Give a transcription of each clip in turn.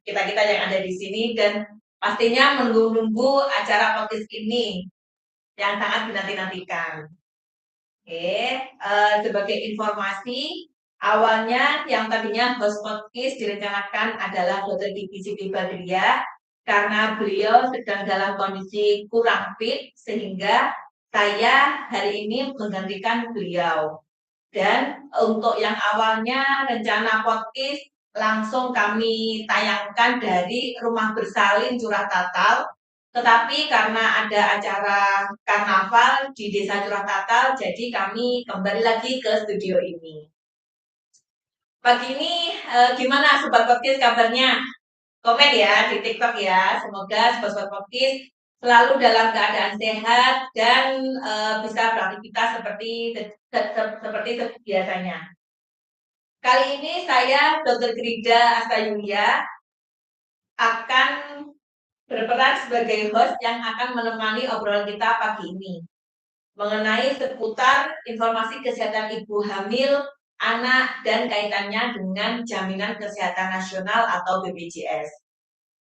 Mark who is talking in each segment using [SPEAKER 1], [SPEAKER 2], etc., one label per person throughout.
[SPEAKER 1] kita-kita yang ada di sini dan pastinya menunggu-nunggu acara podcast ini yang sangat dinanti-nantikan. Oke, sebagai informasi, awalnya yang tadinya host podcast direncanakan adalah Dr. Kiki Siti Badriah karena beliau sedang dalam kondisi kurang fit sehingga saya hari ini menggantikan beliau. Dan untuk yang awalnya rencana podcast langsung kami tayangkan dari rumah bersalin Curah Tatal, tetapi karena ada acara karnaval di Desa Curah Tatal, jadi kami kembali lagi ke studio ini. Pagi ini gimana Sobat Podcast kabarnya? Komen ya di TikTok ya. Semoga Sobat Podcast selalu dalam keadaan sehat dan bisa beraktivitas seperti biasanya. Kali ini saya Dr. Grida Astayulia akan berperan sebagai host yang akan menemani obrolan kita pagi ini mengenai seputar informasi kesehatan ibu hamil, anak, dan kaitannya dengan Jaminan Kesehatan Nasional atau BPJS.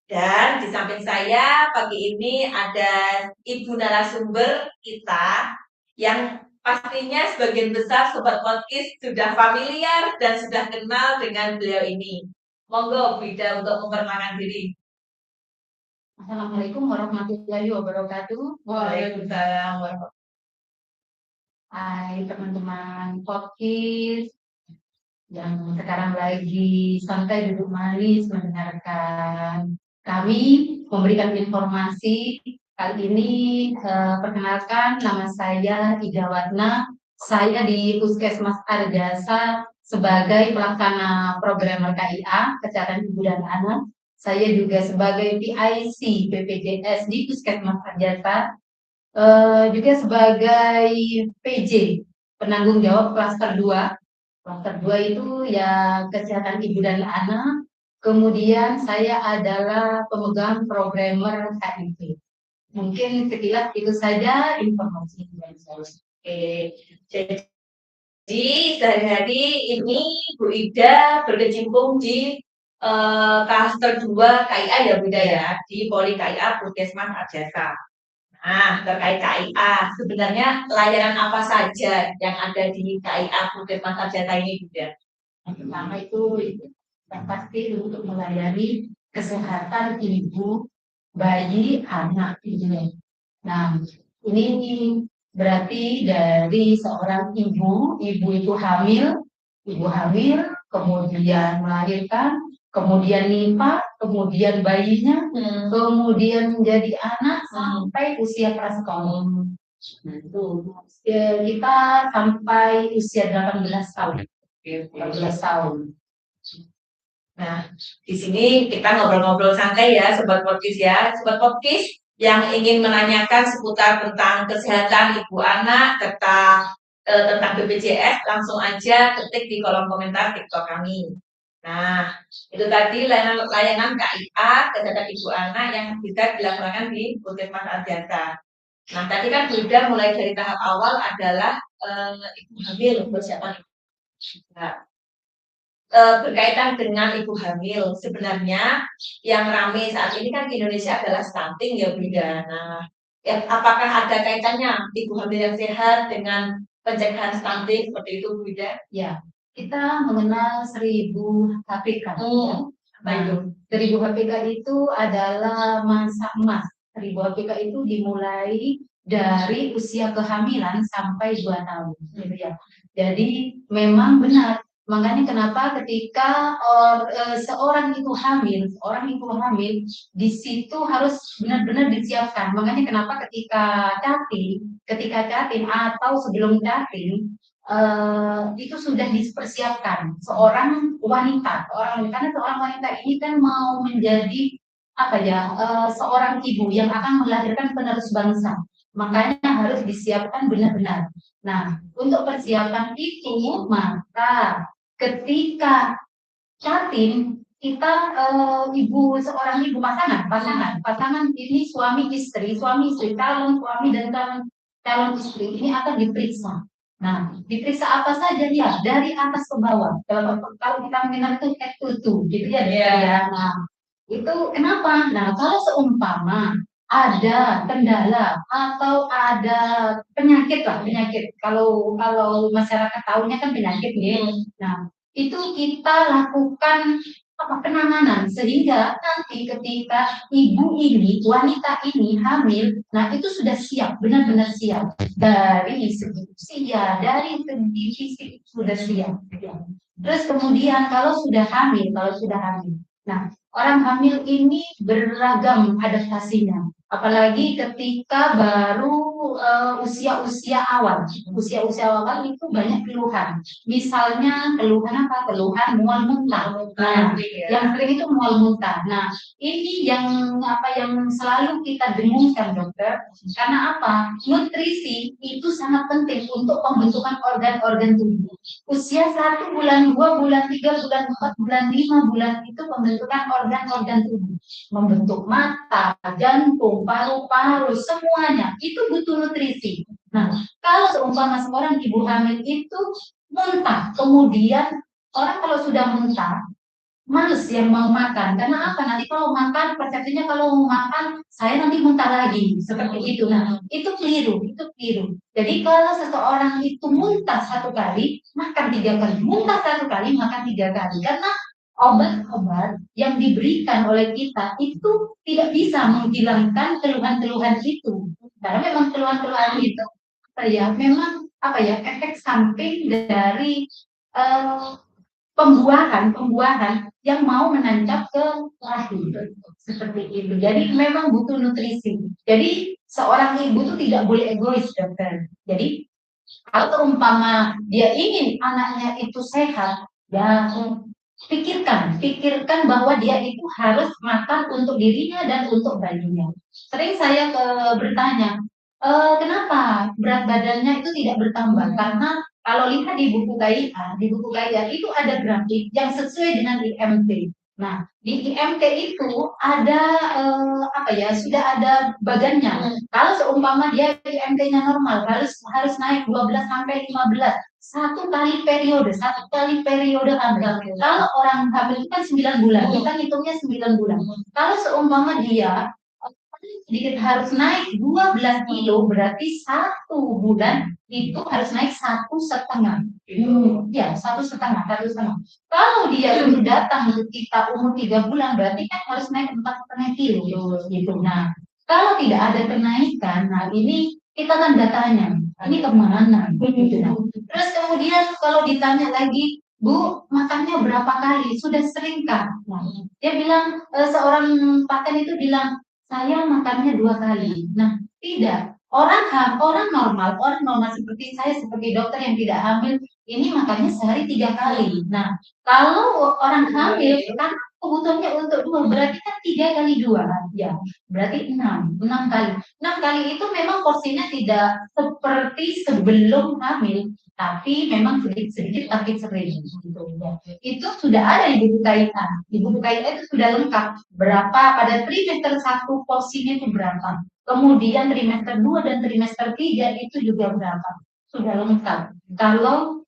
[SPEAKER 1] Dan di samping saya pagi ini ada ibu narasumber kita yang pastinya sebagian besar Sobat Podcast sudah familiar dan sudah kenal dengan beliau ini. Monggo Bu Ida untuk memperkenalkan diri.
[SPEAKER 2] Assalamualaikum warahmatullahi wabarakatuh.
[SPEAKER 1] Waalaikumsalam warahmatullahi wabarakatuh.
[SPEAKER 2] Hai teman-teman podcast yang sekarang lagi santai duduk manis mendengarkan kami memberikan informasi. Kali ini perkenalkan, nama saya Ida Watna. Saya di Puskesmas Arjasa sebagai pelaksana program KIA Kesehatan Ibu dan Anak. Saya juga sebagai PIC BPJS di Puskesmas Arjasa, juga sebagai PJ penanggung jawab klaster 2. Klaster 2 itu ya kesehatan ibu dan anak. Kemudian saya adalah pemegang programmer KIP. Mungkin sekilas itu saja informasi dari saya.
[SPEAKER 1] Oke, jadi sehari-hari ini Bu Ida berkecimpung di klaster 2 KIA ya Bu Ida ya, di Poli KIA Puskesmas Arjasa. Nah, terkait KIA, sebenarnya layanan apa saja yang ada di KIA Puskesmas Arjasa ini Bu Ida?
[SPEAKER 2] Yang pertama itu yang pasti untuk melayani kesehatan ibu, bayi, anak ini. Nah, ini berarti dari seorang ibu itu hamil, kemudian melahirkan, kemudian nimpa, kemudian bayinya, kemudian menjadi anak sampai usia prasekolah. Nah, itu kita sampai usia 18 tahun. 18 tahun.
[SPEAKER 1] Nah, di sini kita ngobrol-ngobrol santai ya, Sobat Podcast ya. Sobat Podcast yang ingin menanyakan seputar tentang kesehatan ibu anak, tentang BPJS, langsung aja ketik di kolom komentar TikTok kami. Nah, itu tadi layanan KIA, kesehatan ibu anak yang bisa dilaksanakan di Puskesmas Arjasa. Nah, tadi kan sudah mulai dari tahap awal adalah ibu hamil, persiapan ibu. Nah, berkaitan dengan ibu hamil, sebenarnya yang ramai saat ini kan di Indonesia adalah stunting ya Bu Ida. Nah, ya, apakah ada kaitannya ibu hamil yang sehat dengan pencegahan stunting seperti itu Bu Ida?
[SPEAKER 2] Ya, kita mengenal 1000 HPK. Ya.
[SPEAKER 1] Apa itu?
[SPEAKER 2] 1000 HPK itu adalah masa emas. 1000 HPK itu dimulai dari usia kehamilan sampai 2 tahun. Gitu ya. Jadi memang benar. Makanya kenapa ketika seorang ibu hamil, di situ harus benar-benar disiapkan. Makanya kenapa ketika cutting atau sebelum cutting itu sudah dipersiapkan seorang wanita, karena seorang wanita ini kan mau menjadi seorang ibu yang akan melahirkan penerus bangsa. Makanya harus disiapkan benar-benar. Nah, untuk persiapan itu maka ketika cutting kita seorang ibu pasangan ini suami istri, calon suami dan calon istri ini akan diperiksa. Nah, diperiksa apa saja ya dari atas ke bawah. Kalau kita minat itu head to toe, gitu ya, dokter ya. Nah, itu kenapa? Nah, kalau seumpama ada kendala atau ada penyakit lah, penyakit. Kalau masyarakat tahunya kan penyakit ya. Nah, itu kita lakukan apa penanganan sehingga nanti ketika ibu ini, wanita ini hamil, nah itu sudah siap, benar-benar siap dari segi usia, dari segi fisik sudah siap. Terus kemudian kalau sudah hamil, nah orang hamil ini beragam adaptasinya, apalagi ketika baru usia-usia awal. Usia-usia awal itu banyak keluhan. Misalnya keluhan apa? Keluhan mual muntah. Nah, yang sering itu mual muntah. Nah, ini yang apa yang selalu kita dengungkan dokter. Karena apa? Nutrisi itu sangat penting untuk pembentukan organ-organ tubuh. Usia 1 bulan, 2 bulan, 3 bulan, 4 bulan, 5 bulan itu pembentukan organ-organ tubuh. Membentuk mata, jantung, paru-paru, semuanya itu butuh nutrisi. Nah, kalau seumpama seorang ibu hamil itu muntah, kemudian orang kalau sudah muntah, males yang mau makan. Karena apa? Nanti kalau makan, persepsinya kalau mau makan, saya nanti muntah lagi. Seperti itu. Nah, itu keliru. Itu keliru. Jadi kalau seseorang itu muntah 1 kali, makan 3 kali. Muntah 1 kali, makan 3 kali. Karena obat-obat yang diberikan oleh kita itu tidak bisa menghilangkan keluhan-keluhan itu. Karena memang keluhan-keluhan itu apa ya? Memang apa ya? Efek samping dari eh, pembuahan yang mau menancap ke rahim seperti itu. Jadi memang butuh nutrisi. Jadi seorang ibu tuh tidak boleh egois, dokter. Jadi kalau umpama dia ingin anaknya itu sehat, ya pikirkan bahwa dia itu harus makan untuk dirinya dan untuk bayinya. Sering saya bertanya, kenapa berat badannya itu tidak bertambah? Karena kalau lihat di buku KIA itu ada grafik yang sesuai dengan IMT. Nah, di IMT itu ada apa ya? Sudah ada bagannya. Kalau seumpama dia IMT-nya normal, harus naik 12 sampai 15 satu kali periode hamil. Kalau orang hamil itu kan 9 bulan, kita hitungnya 9 bulan. Kalau seumpama dia sedikit harus naik 12 kilo, berarti 1 bulan itu harus naik 1,5. Ya, 1,5. Kalau dia itu datang ke kita umur 3 bulan, berarti kan harus naik 4,5 kilo. Gitu. Nah, kalau tidak ada kenaikan, nah ini kita kan datanya, ini kemana? Gitu. Nah, terus kemudian kalau ditanya lagi, Bu, makannya berapa kali? Sudah sering kah? Nah, dia bilang, seorang pasien itu bilang, saya makannya 2 kali. Nah, tidak. Orang normal seperti saya, seperti dokter yang tidak hamil, ini makannya sehari 3 kali. Nah, kalau orang hamil, kan kebutuhannya untuk 2, berarti kan 3 kali 2, ya, berarti 6 kali. 6 kali itu memang porsinya tidak seperti sebelum hamil, tapi memang sedikit-sedikit tapi sering. Gitu, ya. Itu sudah ada di buku KIA. Di buku KIA itu sudah lengkap berapa pada trimester 1 porsinya itu berapa. Kemudian trimester 2 dan trimester 3 itu juga berapa. Sudah lengkap. Kalau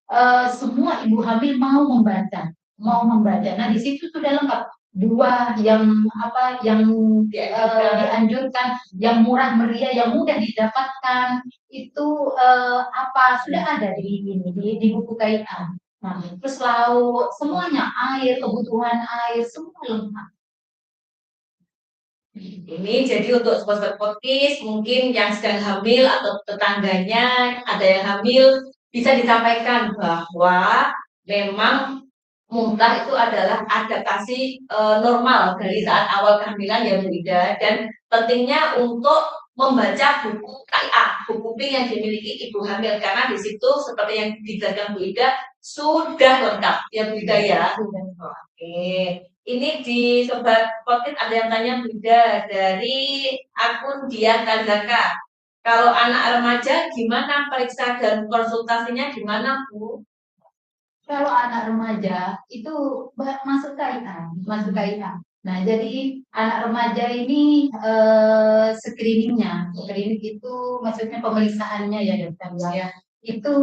[SPEAKER 2] semua ibu hamil mau membaca. Nah, di situ sudah lengkap. 2 yang dianjurkan, yang murah meriah, yang mudah didapatkan itu apa sudah ada di buku KIA. Nah, terus lauk semuanya, air, kebutuhan air semua lengkap.
[SPEAKER 1] Ini jadi untuk sobat podcast mungkin yang sedang hamil atau tetangganya ada yang hamil bisa disampaikan bahwa memang muntah itu adalah adaptasi normal dari saat awal kehamilan ya Bu Ida, dan pentingnya untuk membaca buku KIA, buku P yang dimiliki ibu hamil, karena di situ seperti yang dijelaskan Bu Ida sudah lengkap ya Bu Ida ya. Oke. Ini di Sobat Podcast ada yang tanya Bu Ida dari akun Dian Tanzaka. Kalau anak remaja gimana periksa dan konsultasinya gimana Bu?
[SPEAKER 2] Kalau anak remaja itu masuk KIA. Nah, jadi anak remaja ini screening itu maksudnya pemeriksaannya ya dokter ya. Itu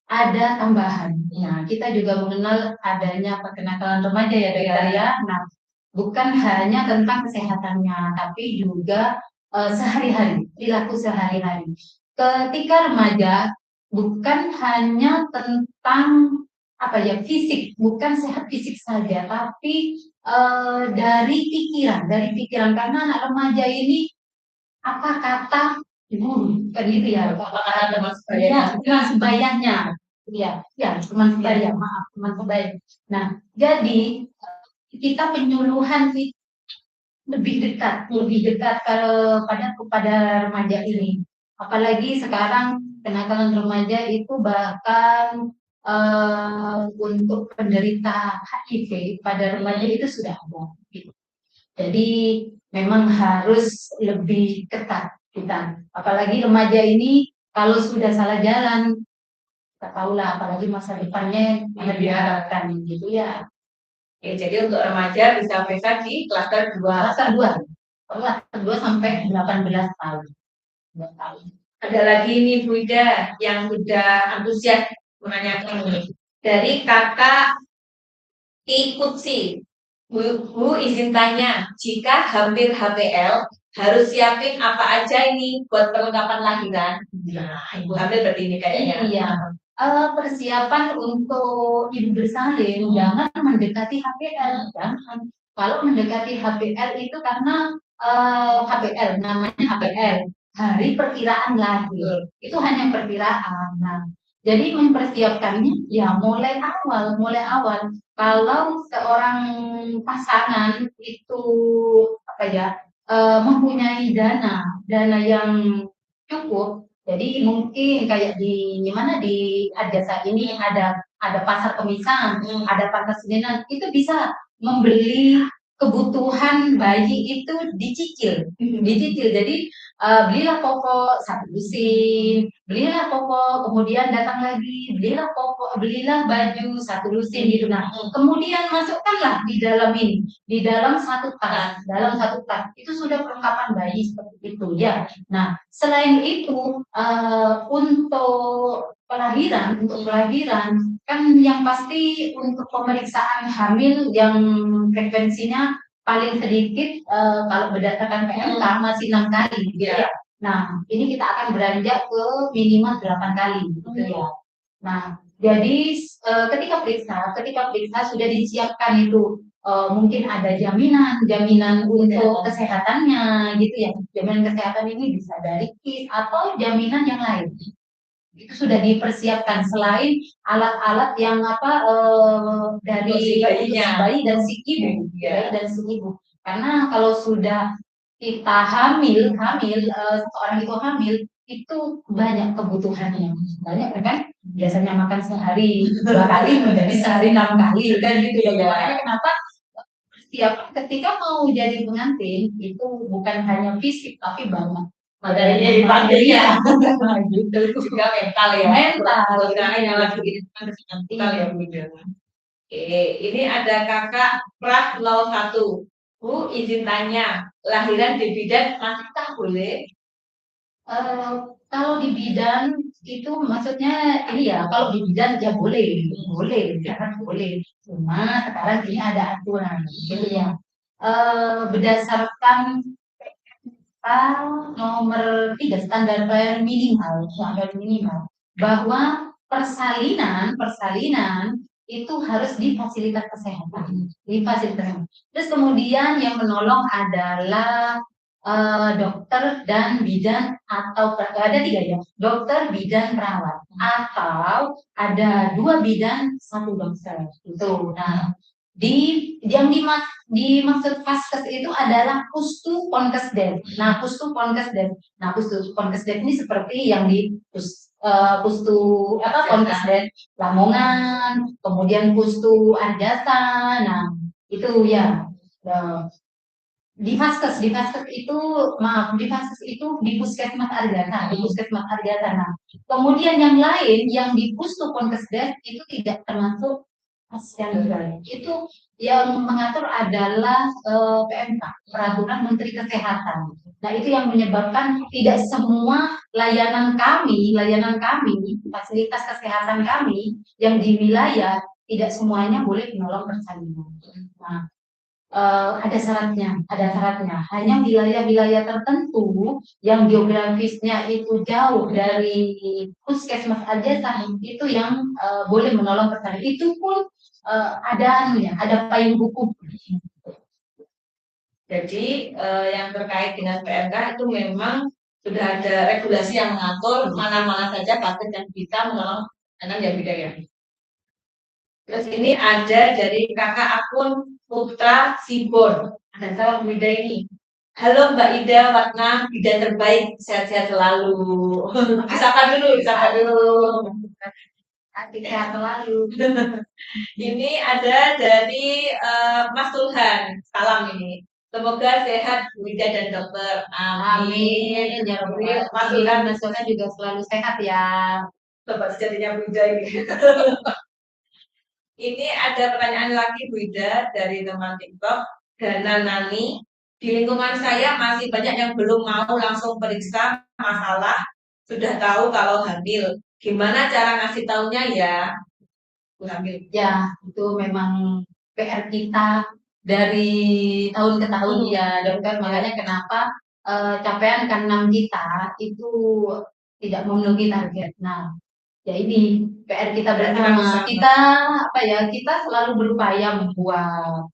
[SPEAKER 2] ada tambahan. Nah, kita juga mengenal adanya perkenakalan remaja ya, dokter ya. Nah, bukan hanya tentang kesehatannya, tapi juga sehari-hari, perilaku sehari-hari. Ketika remaja, bukan hanya tentang apa ya fisik, bukan sehat fisik saja, tapi dari pikiran karena anak remaja ini apa kata kan gitu ya,
[SPEAKER 1] Apakah teman
[SPEAKER 2] ya
[SPEAKER 1] sebaya?
[SPEAKER 2] teman sebayanya, ya teman sebaya, maaf teman sebaya. Nah, jadi kita penyuluhan itu lebih dekat kepada remaja ini. Apalagi sekarang kenakalan remaja itu bahkan untuk penderita HIV pada remaja itu sudah ada. Jadi memang harus lebih ketat kita. Apalagi remaja ini kalau sudah salah jalan, kita tahulah apalagi masa depannya yang diharapkan gitu ya.
[SPEAKER 1] Oke, jadi untuk remaja bisa periksa di klaster 2.
[SPEAKER 2] Klaster 2 sampai 18 tahun. 2 tahun.
[SPEAKER 1] Ada lagi nih Bu Ida yang sudah antusias menanyakan ini. Dari kakak ikut sih. Bu izin tanya, jika hampir HPL harus siapin apa aja ini buat perlengkapan lahiran? Nah, ibu hamil berarti ini kayaknya.
[SPEAKER 2] Iya. Persiapan untuk ibu bersalin jangan mendekati HPL, jangan. Kalau mendekati HPL itu karena HPL namanya HPL, hari perkiraan lahir. Itu hanya perkiraan. Nah, jadi mempersiapkannya ya mulai awal. Kalau seorang pasangan itu apa ya mempunyai dana yang cukup, jadi mungkin kayak di mana di Adjasa ini ada pasar Kemisan, ada pasar Senen, itu bisa membeli kebutuhan bayi itu dicicil. Jadi belilah pokok satu lusin, belilah pokok, kemudian datang lagi, belilah pokok, belilah baju satu lusin gitu. Nah, kemudian masukkanlah di dalam ini, di dalam satu tas, itu sudah perlengkapan bayi seperti itu ya. Nah, selain itu untuk pelahiran kan yang pasti untuk pemeriksaan hamil yang frekuensinya paling sedikit kalau berdasarkan PMK masih 6 kali gitu ya. Nah, ini kita akan beranjak ke minimal 8 kali gitu ya. Nah, jadi ketika periksa sudah disiapkan itu mungkin ada jaminan untuk kesehatannya gitu ya. Jaminan kesehatan ini bisa dari KIS atau jaminan yang lain. Itu sudah dipersiapkan selain alat-alat yang dari bayi dan si ibu, karena kalau sudah kita hamil seorang itu hamil itu banyak kebutuhannya, banyak kan biasanya makan sehari 2 kali menjadi sehari 6 kali kan gitu ya. Makanya kenapa setiap ketika mau jadi pengantin itu bukan hanya fisik tapi banyak materinya gitu
[SPEAKER 1] juga mental ya. Yang lagi mental ya Bu. Oke, ini ada kakak Prat 01. Bu izin tanya, lahiran di bidan masihkah boleh?
[SPEAKER 2] Kalau di bidan itu maksudnya ini ya, kalau di bidan ya boleh, jangan boleh. Cuma sekarang ini ada aturan gitu ya. Berdasarkan nomor 3 standar minimal bahwa persalinan itu harus di fasilitas kesehatan, Terus kemudian yang menolong adalah dokter dan bidan atau ada 3 ya, dokter, bidan, perawat, atau ada 2 bidan 1 dokter itu. Nah, yang dimaksud Vaskes itu adalah Pustu Ponkesdes. Nah, Pustu Ponkesdes ini seperti yang di Pustu Ponkesdes Lamongan, kemudian Pustu Arjasa. Nah, itu ya. Di Vaskes itu di Puskesmas Arjasa. Nah, kemudian yang lain yang di Pustu Ponkesdes itu tidak termasuk Itu yang mengatur adalah PMK, Peraturan Menteri Kesehatan. Nah, itu yang menyebabkan tidak semua layanan kami, fasilitas kesehatan kami yang di wilayah tidak semuanya boleh menolong persalinan. Nah, ada syaratnya. Hanya wilayah-wilayah tertentu yang geografisnya itu jauh dari puskesmas aja, itu yang boleh menolong persalinan. Itu pun ada payung hukum.
[SPEAKER 1] Jadi yang terkait dengan PMK itu memang sudah ada regulasi yang mengatur mana-mana saja paket yang bisa menolong anak yang budaya. Terus ini ada dari kakak akun Putra Sibon. Ada salam Wida ini. Halo Mbak Ida, Watna, bidan terbaik, sehat-sehat selalu. Disapa dulu, disapa dulu.
[SPEAKER 2] Sehat selalu.
[SPEAKER 1] Ini ada dari Mas Tulhan, salam ini. Semoga sehat Bu Ida dan dokter. Amin.
[SPEAKER 2] Amin. Ya
[SPEAKER 1] Amin.
[SPEAKER 2] Mas Tulhan juga selalu sehat ya.
[SPEAKER 1] Sobat sejatinya Bu Ida ini. Ini ada pertanyaan lagi Bu Ida dari teman TikTok, Dana Nani. Di lingkungan saya masih banyak yang belum mau langsung periksa masalah, sudah tahu kalau hamil. Gimana cara ngasih taunya ya? Bu hamil.
[SPEAKER 2] Ya, itu memang PR kita dari tahun ke tahun ya, dokter. Makanya kenapa capaian ke-6 kita itu tidak memenuhi target. Nah, ya ini PR kita bersama. Kita selalu berupaya membuat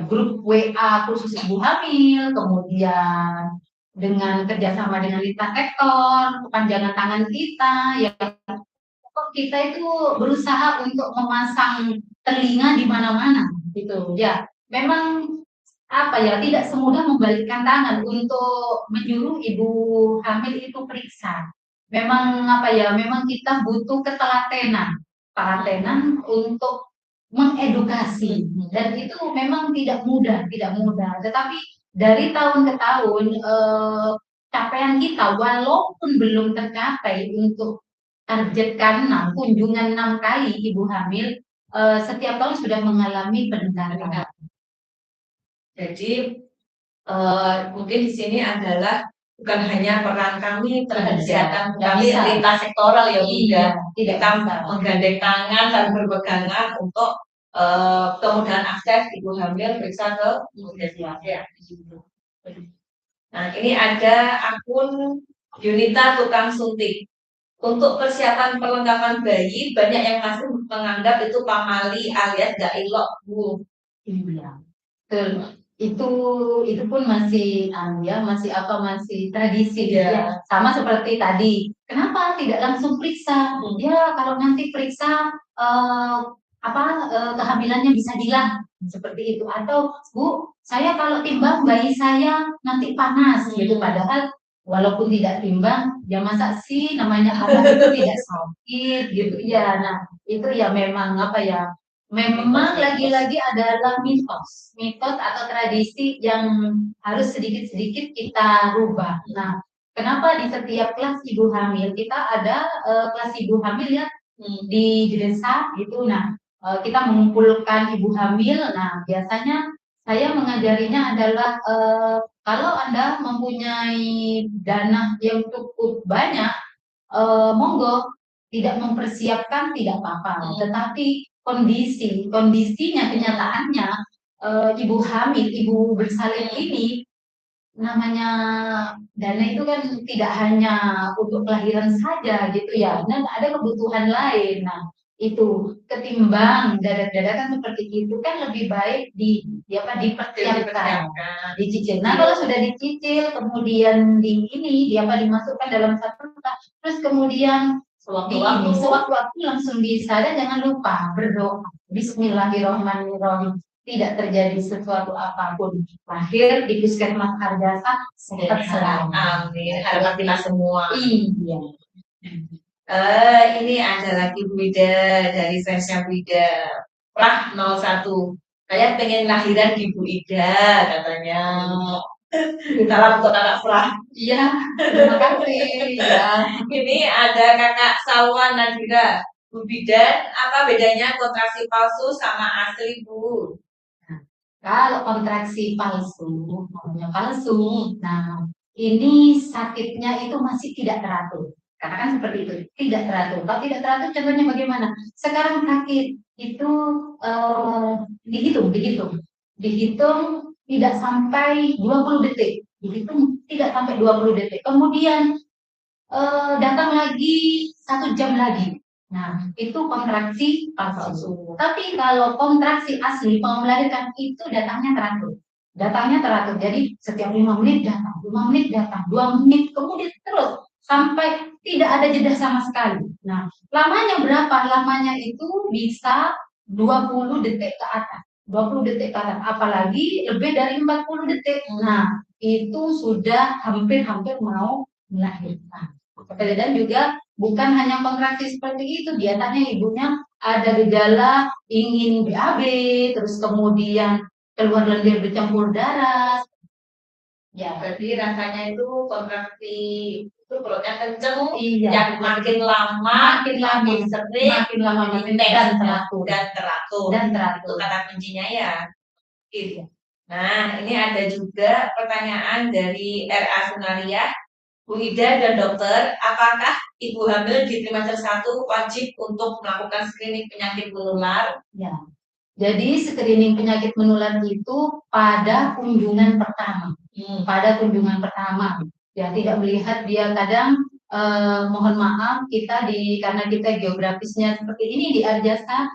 [SPEAKER 2] grup WA khusus ibu hamil, kemudian dengan kerjasama dengan lintas sektor, kepanjangan tangan kita, ya kita itu berusaha untuk memasang telinga di mana-mana gitu ya. Memang tidak semudah membalikkan tangan untuk menyuruh ibu hamil itu periksa. Memang kita butuh ketelatenan untuk mengedukasi, dan itu memang tidak mudah, tetapi dari tahun ke tahun capaian kita walaupun belum tercapai untuk target ke-6, kunjungan 6 kali ibu hamil setiap tahun sudah mengalami peningkatan.
[SPEAKER 1] Jadi mungkin di sini adalah bukan hanya peran kami terhadap kesehatan, tapi lintas sektoral ya Bu. Kita menggandeng tangan dan berpegangan untuk kemudahan akses ibu hamil periksa ke puskesmas. Nah, ini ada akun Yunita Tukang Suntik. Untuk persiapan perlengkapan bayi, banyak yang masih menganggap itu pamali alias gak ilok, Bu.
[SPEAKER 2] Iya, betul. Itu pun masih masih tradisi ya. Sama seperti tadi. Kenapa tidak langsung periksa? Ya, kalau nanti periksa kehamilannya bisa hilang seperti itu. Atau Bu, saya kalau timbang bayi saya nanti panas gitu. Padahal walaupun tidak timbang, ya masa sih namanya anak itu tidak sakit gitu ya. Nah, itu ya memang memang lagi-lagi adalah mitos atau tradisi yang harus sedikit-sedikit kita rubah. Nah, kenapa di setiap kelas ibu hamil kita ada kelas ibu hamil ya di desa gitu. Nah, kita mengumpulkan ibu hamil. Nah, biasanya saya mengajarinya adalah kalau Anda mempunyai dana yang cukup banyak, monggo, tidak mempersiapkan tidak apa-apa. Tetapi kondisinya, kenyataannya ibu hamil, ibu bersalin ini namanya dana itu kan tidak hanya untuk kelahiran saja gitu ya, dan ada kebutuhan lain. Nah, itu ketimbang dadak-dadakan seperti itu kan lebih baik dipersiapkan, dicicil. Nah, kalau sudah dicicil kemudian dimasukkan dalam satu kotak, terus kemudian sewaktu-waktu langsung bisa, dan jangan lupa berdoa Bismillahirrahmanirrahim, tidak terjadi sesuatu apapun, lahir di puskesmas Arjasa sehat selalu. Amin.
[SPEAKER 1] Harapan kita semua.
[SPEAKER 2] Iya.
[SPEAKER 1] Ini ada lagi Bu Ida dari fansnya Bu Ida. Prah 01. Saya pengen lahiran di Bu Ida katanya. Salam untuk kakak Prah.
[SPEAKER 2] Iya, terima kasih. Ya.
[SPEAKER 1] Ini ada kakak Salwa Nadira. Bu Bidan, apa bedanya kontraksi palsu sama asli, Bu?
[SPEAKER 2] Kalau kontraksi palsu, namanya palsu. Nah, ini sakitnya itu masih tidak teratur. Karena kan seperti itu, tidak teratur. Kalau tidak teratur, contohnya bagaimana? Sekarang sakit itu dihitung tidak sampai 20 detik, dihitung tidak sampai 20 detik. Kemudian datang lagi 1 jam lagi. Nah, itu kontraksi palsu. Tapi kalau kontraksi asli mau melahirkan itu datangnya teratur. Datangnya teratur. Jadi setiap 5 menit datang, 5 menit datang, 2 menit, kemudian terus sampai tidak ada jeda sama sekali. Nah, lamanya berapa? Lamanya itu bisa 20 detik ke atas. 20 detik ke atas, apalagi lebih dari 40 detik. Nah, itu sudah hampir-hampir mau melahirkan. Dan juga bukan hanya kontraksi seperti itu, biasanya ibunya ada gejala ingin BAB, terus kemudian keluar lendir bercampur darah. Ya,
[SPEAKER 1] Berarti rasanya itu kontraksi itu perutnya kenceng,
[SPEAKER 2] iya.
[SPEAKER 1] yang makin lama,
[SPEAKER 2] Makin lama,
[SPEAKER 1] makin sering,
[SPEAKER 2] makin lama, makin
[SPEAKER 1] intens,
[SPEAKER 2] dan teratur.
[SPEAKER 1] dan teratur.
[SPEAKER 2] Dan
[SPEAKER 1] Itu
[SPEAKER 2] teratur.
[SPEAKER 1] kata kuncinya ya. Gitu. Nah, ini ada juga pertanyaan dari RA Sunaria. Bu Ida dan dokter, apakah ibu hamil di trimester 1 wajib untuk melakukan screening penyakit menular?
[SPEAKER 2] Ya. Jadi screening penyakit menular itu pada kunjungan pertama. Pada kunjungan pertama. Ya, tidak melihat dia kadang mohon maaf kita karena kita geografisnya seperti ini di Arjasa,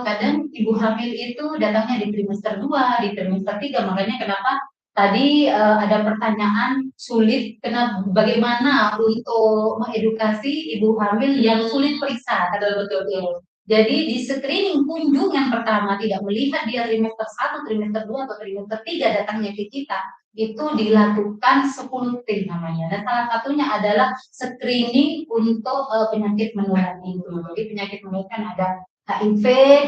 [SPEAKER 2] kadang ibu hamil itu datangnya di trimester 2, di trimester 3. Makanya kenapa tadi ada pertanyaan sulit, bagaimana untuk mengedukasi ibu hamil yang sulit periksa. Betul. Jadi di screening kunjungan pertama tidak melihat dia trimester 1, trimester 2, atau trimester 3 datangnya ke kita, itu dilakukan 10 T namanya. Dan salah satunya adalah screening untuk penyakit menular itu. Jadi penyakit menular kan ada HIV,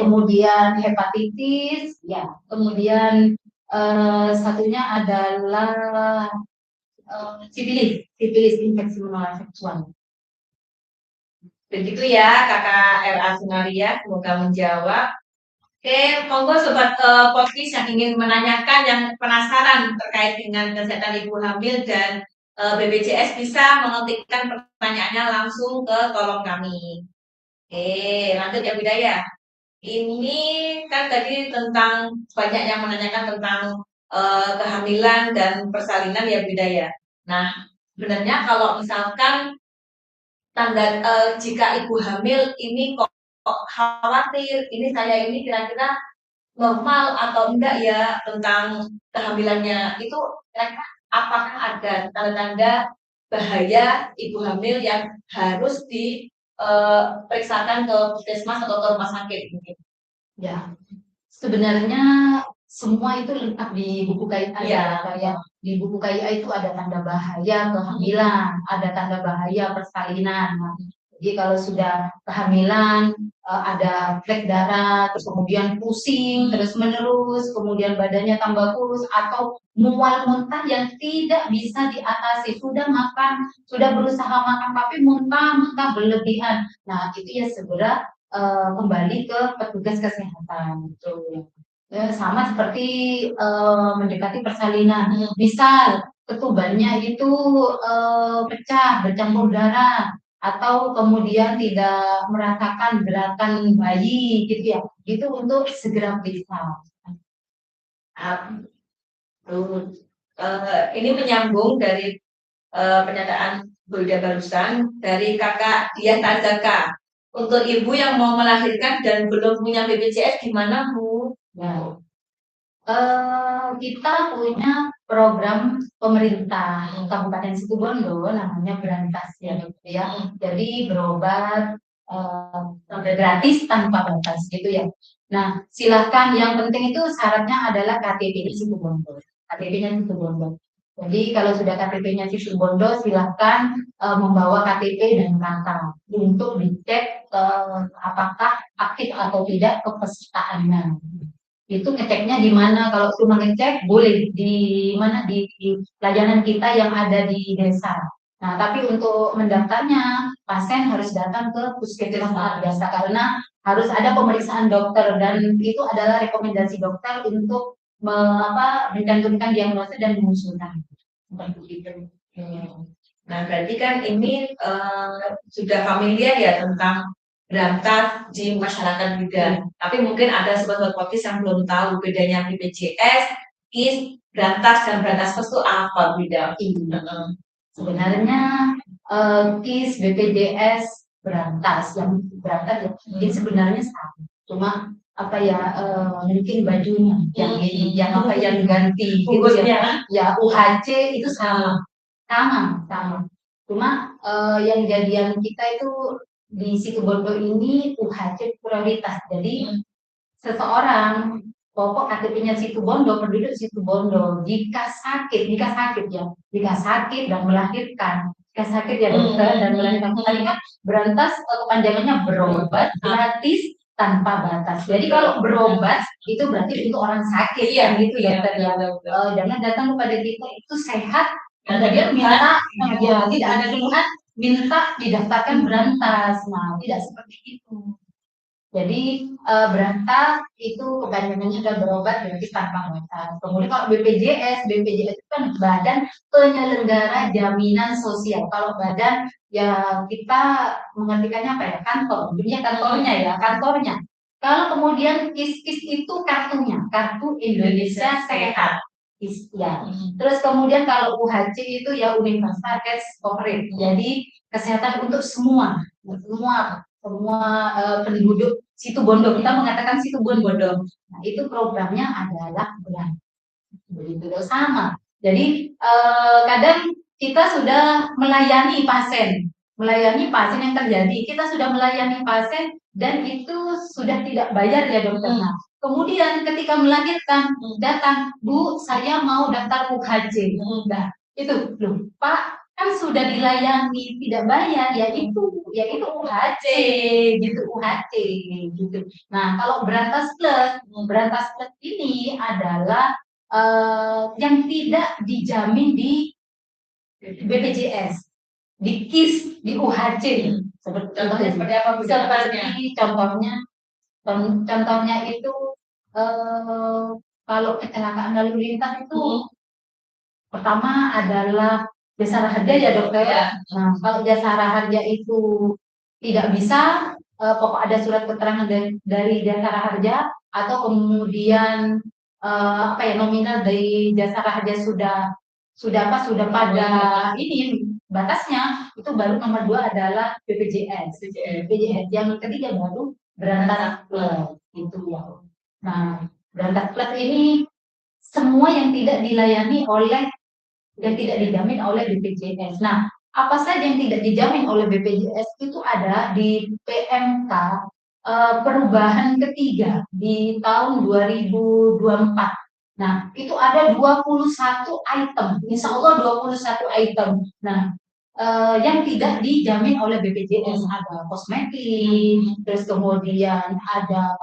[SPEAKER 2] kemudian hepatitis, ya, kemudian satunya adalah sifilis, infeksi menular seksual.
[SPEAKER 1] Begitu ya kakak RA Sunaria, semoga menjawab. Oke, monggo sobat podcast yang ingin menanyakan, yang penasaran terkait dengan kesehatan ibu hamil dan BPJS bisa mengetikkan pertanyaannya langsung ke kolom kami. Oke, lanjut ya Budaya. Ini kan tadi tentang banyak yang menanyakan tentang kehamilan dan persalinan ya Budaya. Nah, sebenarnya kalau misalkan tanda jika ibu hamil ini kok khawatir, saya ini kira-kira normal atau enggak ya tentang kehamilannya, itu kira-kira apakah ada tanda-tanda bahaya ibu hamil yang harus diperiksakan ke puskesmas atau ke rumah sakit mungkin?
[SPEAKER 2] Ya, sebenarnya semua itu lengkap di buku KIA.
[SPEAKER 1] Ya.
[SPEAKER 2] Kayak di buku KIA itu ada tanda bahaya kehamilan, ada tanda bahaya persalinan. Nah, jadi kalau sudah kehamilan ada flek darah, terus kemudian pusing terus menerus, kemudian badannya tambah kurus atau mual muntah yang tidak bisa diatasi, sudah makan, sudah berusaha makan tapi muntah berlebihan. Nah, itu ya segera kembali ke petugas kesehatan. Gitu. Sama seperti mendekati persalinan. Misal ketubannya itu pecah, bercampur darah, atau kemudian tidak merasakan gerakan bayi, gitu ya. Itu untuk segera periksa.
[SPEAKER 1] Ini menyambung dari pernyataan Bu Ida barusan dari kakak Dian Tazaka. Untuk ibu yang mau melahirkan dan belum punya BPJS gimana Bu?
[SPEAKER 2] Ya. Kita punya program pemerintah Kabupaten Situbondo namanya Berantas ya, Jadi berobat gratis tanpa batas gitu ya. Nah, silakan, yang penting itu syaratnya adalah KTP-nya Situbondo. KTP-nya Situbondo. Jadi kalau sudah KTP-nya Situbondo, silahkan membawa KTP dan KK untuk dicek apakah aktif atau tidak kepesertaannya. Itu ngeceknya di mana? Kalau cuma ngecek boleh di mana, di layanan kita yang ada di desa. Nah, tapi untuk mendaftarnya, pasien harus datang ke puskesmas biasa karena harus ada pemeriksaan dokter dan itu adalah rekomendasi dokter untuk mencantumkan diagnosa dan mengusulkan. Seperti itu.
[SPEAKER 1] Nah, berarti kan ini sudah familiar ya tentang berantas di masyarakat juga. Tapi mungkin ada sobat-sobat podcast yang belum tahu bedanya BPJS, KIS, berantas dan berantas pos itu apa beda?
[SPEAKER 2] Sebenarnya KIS, BPJS, berantas yang berantas ya, ini sebenarnya sama. Cuma mungkin bajunya yang ini, yang ganti gitu ya. Ya UHC itu sama. Cuma yang jadian kita itu di Situbondo ini UHC prioritas. Jadi seseorang pokok KTP-nya Situbondo, penduduk Situbondo, jika sakit dan melahirkan, dokter dan melahirkan, tadi kan berantas kepanjangannya berobat gratis tanpa batas. Jadi kalau berobat itu berarti untuk orang sakit kan gitu dokter ya. Jangan datang kepada kita itu sehat, kemudian minta tidak ada keluhan, minta didaftarkan berantas. Nah, tidak seperti itu. Jadi berantas itu kepanjangannya adalah berobat gratis tanpa batas. Kemudian kalau BPJS itu kan Badan Penyelenggara Jaminan Sosial. Kalau badan ya kita mengartikannya apa ya, kantor, dunia kantornya. Kalau kemudian KIS itu kartunya, Kartu Indonesia Sehat. Ya. Terus kemudian kalau UHC itu ya Universal Health Coverage. Jadi kesehatan untuk semua penduduk Situbondo. Kita mengatakan Situbondo. Nah, itu programnya adalah berantas. Begitu sama. Jadi kadang kita sudah melayani pasien yang terjadi. Kita sudah melayani pasien dan itu sudah tidak bayar ya dokter. Nah, kemudian ketika melahirkan datang, Bu, saya mau daftar UHC. Nah, itu loh, Pak, kan sudah dilayani tidak bayar, ya itu UHC gitu, UHC gitu. Nah, kalau berantas plus ini adalah yang tidak dijamin di BPJS, di KIS, di UHC. Contohnya seperti apa? Contohnya itu kalau kecelakaan lalu lintas itu pertama adalah jasa harja ya dokter. Nah, kalau jasa harja itu tidak bisa, pokok ada surat keterangan dari jasa harja atau kemudian nominal dari jasa harja sudah pada ini batasnya, itu baru nomor 2 adalah BPJS. Yang ketiga baru berantas plus itu ya. Nah, berantas plus ini semua yang tidak dilayani oleh yang tidak dijamin oleh BPJS. Nah, apa saja yang tidak dijamin oleh BPJS itu ada di PMK perubahan ketiga di tahun 2024. Nah, itu ada 21 item. Insya Allah 21 item. Nah, yang tidak dijamin oleh BPJS ada kosmetik, terus kemudian ada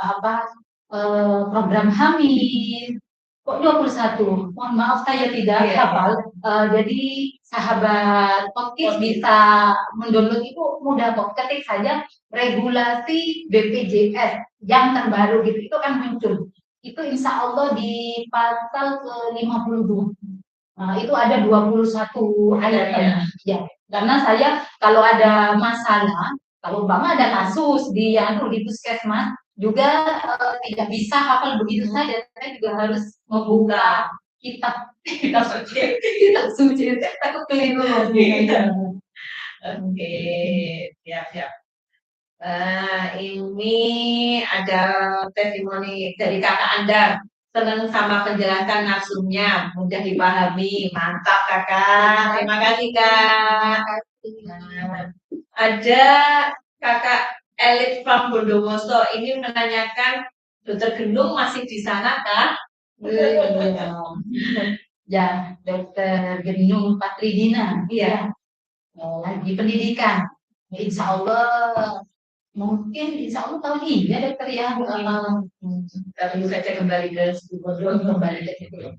[SPEAKER 2] program hamil. Kok 21? Mohon maaf saya tidak hafal. Jadi sahabat podcast bisa mendownload itu mudah kok. Ketik saja regulasi BPJS yang terbaru gitu, itu kan muncul. Itu insya Allah di pasal ke-52. Nah, itu ada 21 item. Ya, karena saya kalau ada masalah, kalau umpama ada kasus di puskesmas juga tidak bisa hafal begitu saja. Saya juga harus membuka kitab suci. Takut keliru. Oke, siap. Ini ada testimoni dari kakak Anda. Senang sama penjelasan narsumnya, mudah dipahami. Mantap kakak. Terima kasih kak. Ada kakak Elit from Bondowoso ini menanyakan, Dokter Gendung masih di sana kah? Ya, Dokter Gendung Patridina. Iya. Lagi pendidikan. Insya Allah tahun ini ya dokter ya. Tapi saja kembali ke Situbondo, kembali ke situ.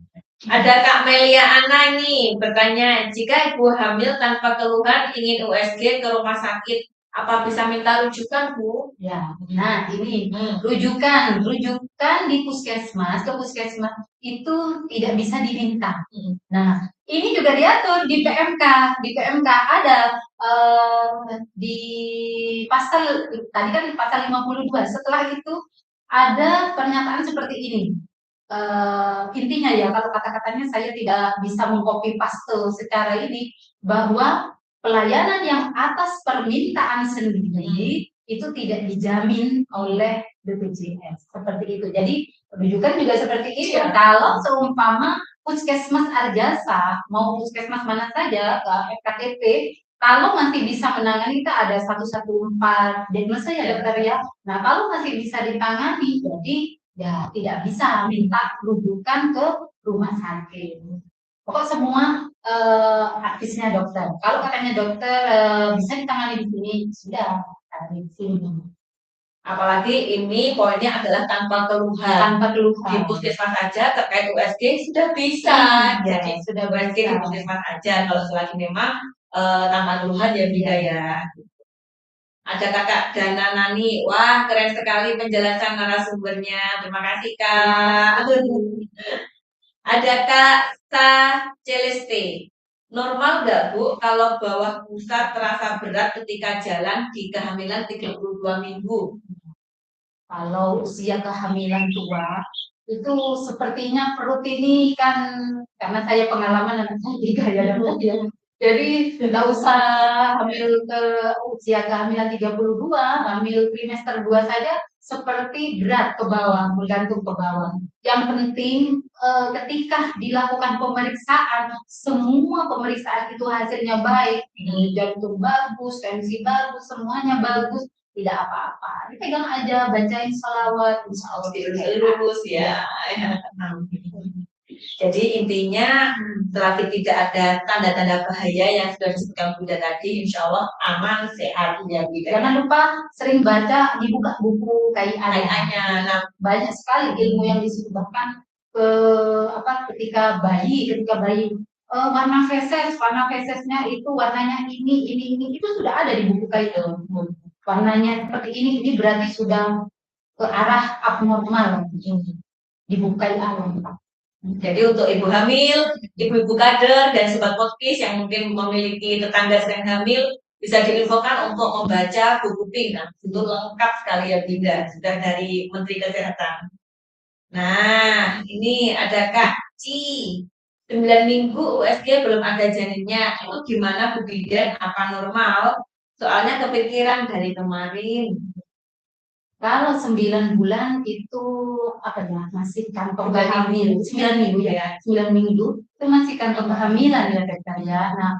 [SPEAKER 1] Ada Kak Melia Ana nih bertanya, jika ibu hamil tanpa keluhan ingin USG ke rumah sakit, apa bisa minta rujukan, Bu?
[SPEAKER 2] Ya, nah ini rujukan di puskesmas, ke puskesmas itu tidak bisa diminta. Nah, ini juga diatur di PMK. Di PMK ada di pasal tadi kan pasal 52. Setelah itu ada pernyataan seperti ini. Intinya ya, kalau kata-katanya saya tidak bisa mengcopy paste secara ini, bahwa pelayanan yang atas permintaan sendiri itu tidak dijamin oleh BPJS seperti itu. Jadi rujukan juga seperti itu.
[SPEAKER 1] Iya.
[SPEAKER 2] Kalau seumpama puskesmas Arjasa mau puskesmas mana saja ke FKTP, kalau masih bisa menangani, kita ada 114 diagnosa ya dokter ya. Nah kalau masih bisa ditangani, jadi ya tidak bisa minta rujukan ke rumah sakit. Pokok semua artisnya dokter. Kalau katanya dokter bisa ditangani di sini, sudah di sini.
[SPEAKER 1] Apalagi ini poinnya adalah tanpa keluhan.
[SPEAKER 2] Tanpa keluhan.
[SPEAKER 1] Di puskesmas aja terkait USG sudah bisa. Jadi
[SPEAKER 2] sudah
[SPEAKER 1] USG di puskesmas aja. Kalau selagi memang tanpa keluhan ya beda ya. Ada Kakak Dana Nani, wah keren sekali penjelasan narasumbernya. Terima kasih Kak. Ada Kak Sa Celeste. Normal nggak Bu kalau bawah pusat terasa berat ketika jalan di kehamilan 32 minggu?
[SPEAKER 2] Kalau usia kehamilan tua, itu sepertinya perut ini kan, karena saya pengalaman anak saya tiga ya, jadi nggak usah hamil ke usia kehamilan 32, hamil trimester 2 saja seperti berat ke bawah, bergantung ke bawah. Yang penting ketika dilakukan pemeriksaan, semua pemeriksaan itu hasilnya baik, jantung bagus, tensi bagus, semuanya bagus, tidak apa-apa. Dipegang aja, bacain sholawat, insya Allah
[SPEAKER 1] lurus ya. Jadi intinya selagi tidak ada tanda-tanda bahaya yang sudah disebutkan Bunda tadi, insya Allah aman, sehat ya Bunda.
[SPEAKER 2] Jangan lupa sering baca, dibuka buku KIA-nya.
[SPEAKER 1] Nah,
[SPEAKER 2] banyak sekali ilmu yang disebutkan ke ketika bayi warna fesesnya itu warnanya ini itu sudah ada di buku KIA. Warnanya seperti ini berarti sudah ke arah abnormal di buku KIA.
[SPEAKER 1] Jadi untuk ibu hamil, ibu-ibu kader dan sobat podcast yang mungkin memiliki tetangga sedang hamil, bisa diinfokan untuk membaca buku pink. Nah, itu lengkap sekali ya Binda, sudah dari Menteri Kesehatan. Nah, ini ada Kak Ci. 9 minggu USG belum ada janinnya. Itu gimana Bu Bidan? Apa normal? Soalnya kepikiran dari kemarin.
[SPEAKER 2] Kalau 9 bulan itu masih kantong hamil. 9 minggu ya, 9 minggu itu masih kantong kehamilan ya dokter ya. Nah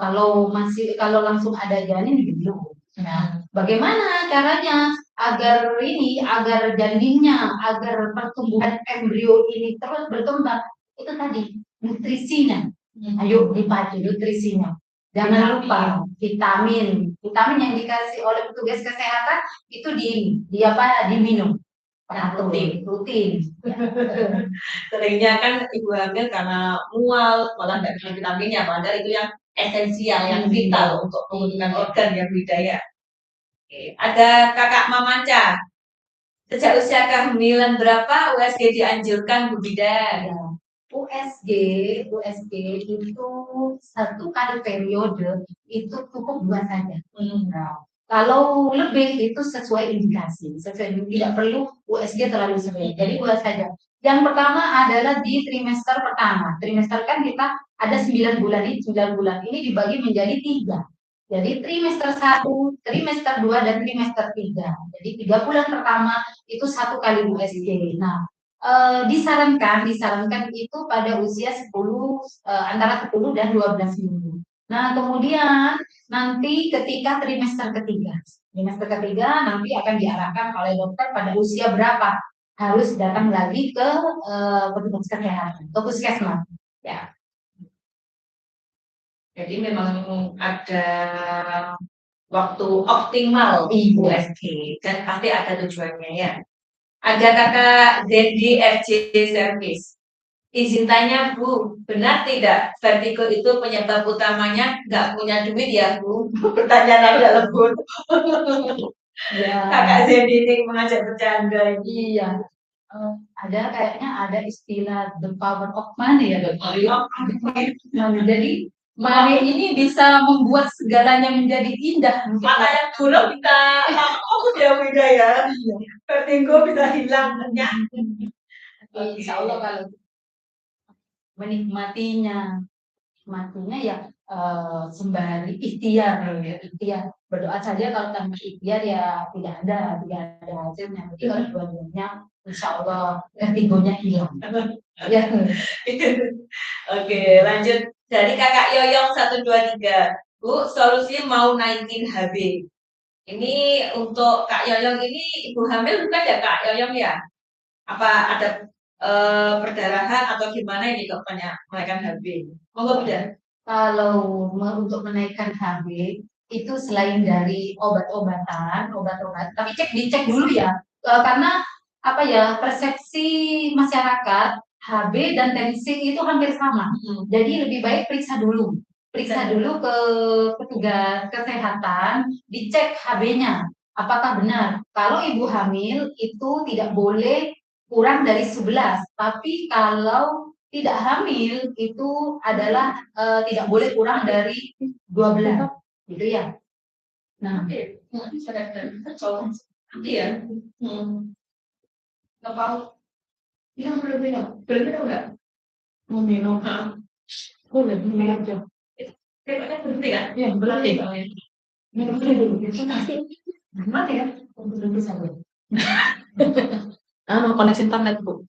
[SPEAKER 2] kalau langsung ada janin belum. Nah bagaimana caranya agar janinnya, agar pertumbuhan embrio ini terus berkembang? Itu tadi nutrisinya. Ayo dipacu nutrisinya. Jangan lupa vitamin yang dikasih oleh petugas kesehatan itu diminum rutin.
[SPEAKER 1] Seringnya kan ibu hamil karena mual malah nggak minum vitaminnya, padahal itu yang esensial, yang vital untuk pembentukan organ yang budaya. Ada Kakak Mamanca. Sejak usia kehamilan berapa USG dianjurkan Bu Bidan?
[SPEAKER 2] USG itu satu kali periode itu cukup 2 saja. Nah, kalau lebih itu sesuai indikasi, tidak perlu USG terlalu sering. Jadi 2 saja. Yang pertama adalah di trimester pertama. Trimester kan kita ada 9 bulan ini dibagi menjadi 3. Jadi trimester 1, trimester 2, dan trimester 3. Jadi 3 bulan pertama itu 1 kali USG. Nah, disarankan itu pada usia 10 antara 10 dan 12 minggu. Nah, kemudian nanti ketika trimester ketiga nanti akan diarahkan oleh dokter pada usia berapa harus datang lagi ke petugas kesehatan, ke puskesmas. Ya.
[SPEAKER 1] Jadi memang ada waktu optimal USG dan pasti ada tujuannya ya. Ada Kakak Dendi FJ Service. Izin tanya Bu, benar tidak vertigo itu penyebab utamanya nggak punya duit ya Bu? Pertanyaan agak lembut.
[SPEAKER 2] Ya,
[SPEAKER 1] Kakak Zedi ini mengajak bercanda ini.
[SPEAKER 2] iya. Ada kayaknya ada istilah the power of money ya dokter. Jadi money ini bisa membuat segalanya menjadi indah.
[SPEAKER 1] Mata yang buruk kita fokus ya beda ya. Vertigo bisa hilang.
[SPEAKER 2] Insya Allah kalau menikmatinya, ya sembari ikhtiar, ya ikhtiar berdoa saja, kalau tanpa ikhtiar ya tidak ada hasilnya. Jadi kalau dua-duanya insya Allah vertigonya hilang. Ya.
[SPEAKER 1] Oke, lanjut. Dari Kakak Yoyong 123. Bu, solusi mau naikin HB. Ini untuk Kak Yoyong ini ibu hamil bukan ya Kak Yoyong ya? Apa ada perdarahan atau gimana ini kok banyak menaikkan HB? Monggo Bunda.
[SPEAKER 2] Kalau untuk menaikkan HB itu selain dari obat-obatan, tapi dicek dulu ya. Karena apa ya, persepsi masyarakat HB dan tensi itu hampir sama. Jadi lebih baik periksa dulu. Periksa dulu ke petugas kesehatan, dicek HB-nya. Apakah benar? Kalau ibu hamil itu tidak boleh kurang dari 11, tapi kalau tidak hamil itu adalah tidak boleh kurang dari 12, gitu ya. Nah,
[SPEAKER 1] Iya. Nggak mau. Minum belum minum? Belum minum nggak? Mau minum. Boleh minum aja. Kayaknya berhenti kan? Iya berhenti. Minum dulu. Mati ya? Berhenti saja. Koneksi internet Bu.